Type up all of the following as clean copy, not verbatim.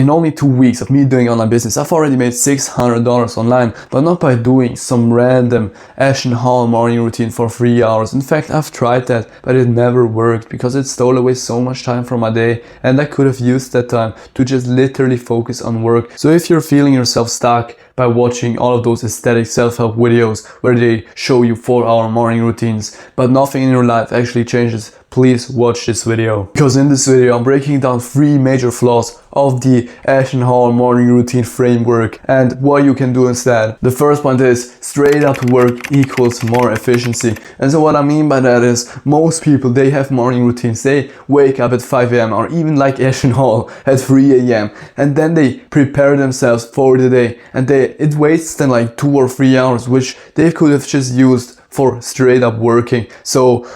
In only 2 weeks of me doing online business, I've already made $600 online, but not by doing some random Ashton Hall morning routine for 3 hours. In fact, I've tried that, but it never worked because it stole away so much time from my day, and I could have used that time to just literally focus on work. So if you're feeling yourself stuck by watching all of those aesthetic self-help videos where they show you 4-hour morning routines, but nothing in your life actually changes, please watch this video. Because in this video I'm breaking down 3 major flaws of the Ashton Hall morning routine framework and what you can do instead. The first point is straight up work equals more efficiency. And so what I mean by that is most people, they have morning routines. They wake up at 5 a.m. or even like Ashton Hall at 3 a.m. and then they prepare themselves for the day, and it wastes them like 2 or 3 hours, which they could have just used for straight up working. So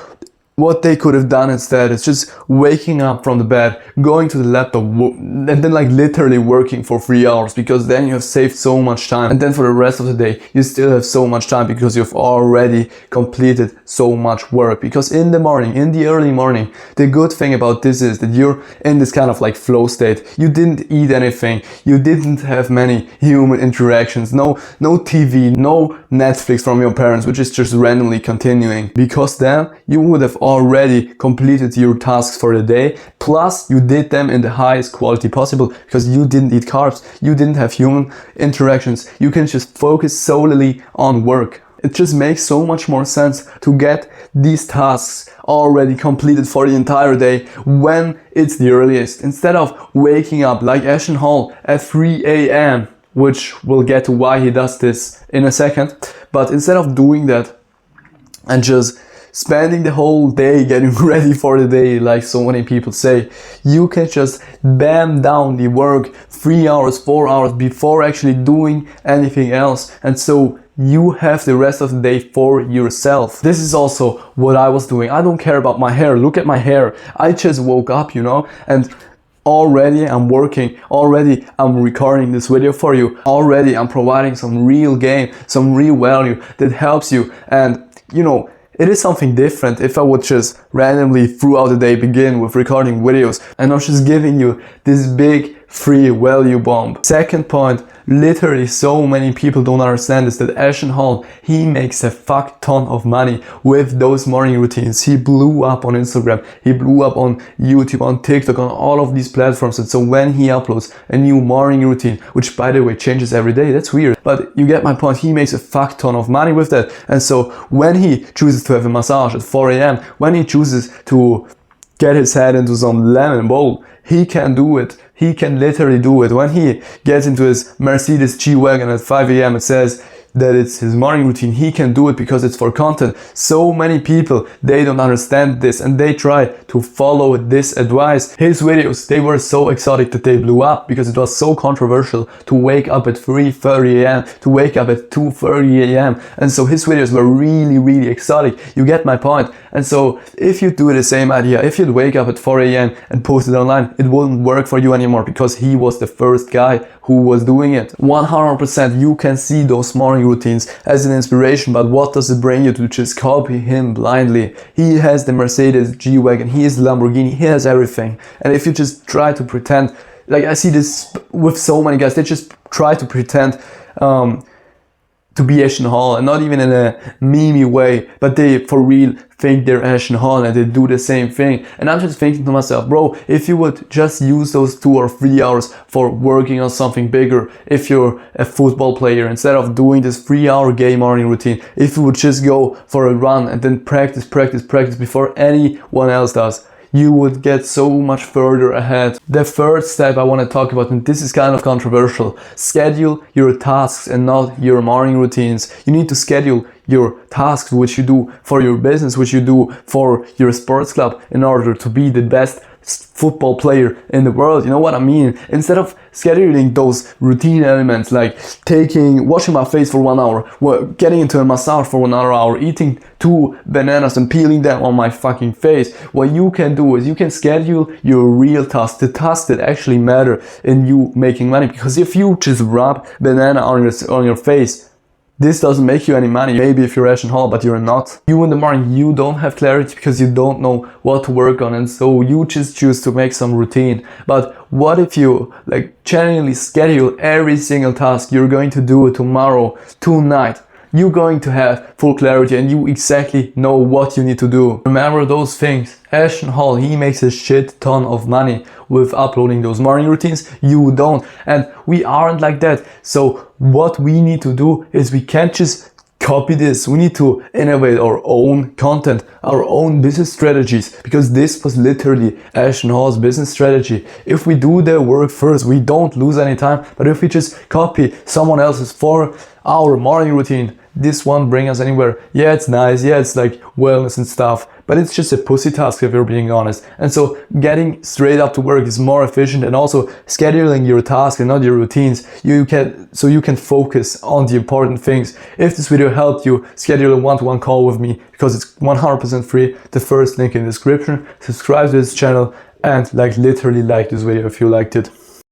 what they could have done instead is just waking up from the bed, going to the laptop, and then like literally working for 3 hours, because then you have saved so much time. And then for the rest of the day, you still have so much time because you've already completed so much work. Because in the morning, in the early morning, the good thing about this is that you're in this kind of like flow state. You didn't eat anything. You didn't have many human interactions. No TV, no Netflix from your parents, which is just randomly continuing. Because then you would have already completed your tasks for the day, plus you did them in the highest quality possible because you didn't eat carbs, you didn't have human interactions. You can just focus solely on work. It just makes so much more sense to get these tasks already completed for the entire day when it's the earliest, instead of waking up like Ashton Hall at 3 a.m., which we'll get to why he does this in a second. But instead of doing that and just spending the whole day getting ready for the day, like so many people say, you can just bam down the work 3 hours, 4 hours before actually doing anything else. And so you have the rest of the day for yourself. This is also what I was doing. I don't care about my hair. Look at my hair. I just woke up, and already I'm working, already I'm recording this video for you, already I'm providing some real game, some real value that helps you. And it is something different if I would just randomly throughout the day begin with recording videos and not just giving you this big free value bomb. Second point, literally so many people don't understand is that Ashton Hall, he makes a fuck ton of money with those morning routines. He blew up on Instagram, he blew up on YouTube, on TikTok, on all of these platforms. And so when he uploads a new morning routine, which by the way changes every day, that's weird, but you get my point, he makes a fuck ton of money with that. And so when he chooses to have a massage at 4 a.m., when he chooses to get his head into some lemon bowl, he can do it. He can literally do it. When he gets into his Mercedes G-Wagon at 5 a.m. and says that it's his morning routine, he can do it because it's for content. So many people, they don't understand this and they try to follow this advice. His videos, they were so exotic that they blew up because it was so controversial to wake up at 3:30 a.m., to wake up at 2:30 a.m. And so his videos were really, really exotic. You get my point. And so if you do the same idea, if you'd wake up at 4 a.m. and post it online, it wouldn't work for you anymore because he was the first guy who was doing it. 100% you can see those morning routines as an inspiration, but what does it bring you to just copy him blindly? He has the Mercedes G-Wagon, he has the Lamborghini, he has everything. And if you just try to pretend, like I see this with so many guys, they just try to pretend to be Ashton Hall, and not even in a memey way, but they for real think they're Ashton Hall and they do the same thing. And I'm just thinking to myself, bro, if you would just use those 2 or 3 hours for working on something bigger, if you're a football player, instead of doing this 3-hour game morning routine, if you would just go for a run and then practice before anyone else does, you would get so much further ahead. The third step I want to talk about, and this is kind of controversial, schedule your tasks and not your morning routines. You need to schedule your tasks, which you do for your business, which you do for your sports club, in order to be the best football player in the world. You know what I mean? Instead of scheduling those routine elements like washing my face for 1 hour, getting into a massage for 1 hour, eating 2 bananas and peeling them on my fucking face, what you can do is you can schedule your real tasks, the tasks that actually matter in you making money. Because if you just rub banana on your face, This doesn't make you any money. Maybe if you're Ashton Hall, but you're not. You in the morning, you don't have clarity because you don't know what to work on, and so you just choose to make some routine. But what if you genuinely schedule every single task you're going to do tomorrow, tonight? You're going to have full clarity and you exactly know what you need to do. Remember those things. Ashton Hall, he makes a shit ton of money with uploading those morning routines. You don't. And we aren't like that. So what we need to do is we can't just copy this. We need to innovate our own content, our own business strategies, because this was literally Ashton Hall's business strategy. If we do their work first, we don't lose any time. But if we just copy someone else's 4-hour morning routine, this won't bring us anywhere. Yeah, it's nice. Yeah, it's like wellness and stuff, but it's just a pussy task if you're being honest. And so getting straight up to work is more efficient, and also scheduling your tasks and not your routines. You can focus on the important things. If this video helped you, schedule a one-to-one call with me because it's 100% free. The first link in the description. Subscribe to this channel and literally like this video if you liked it.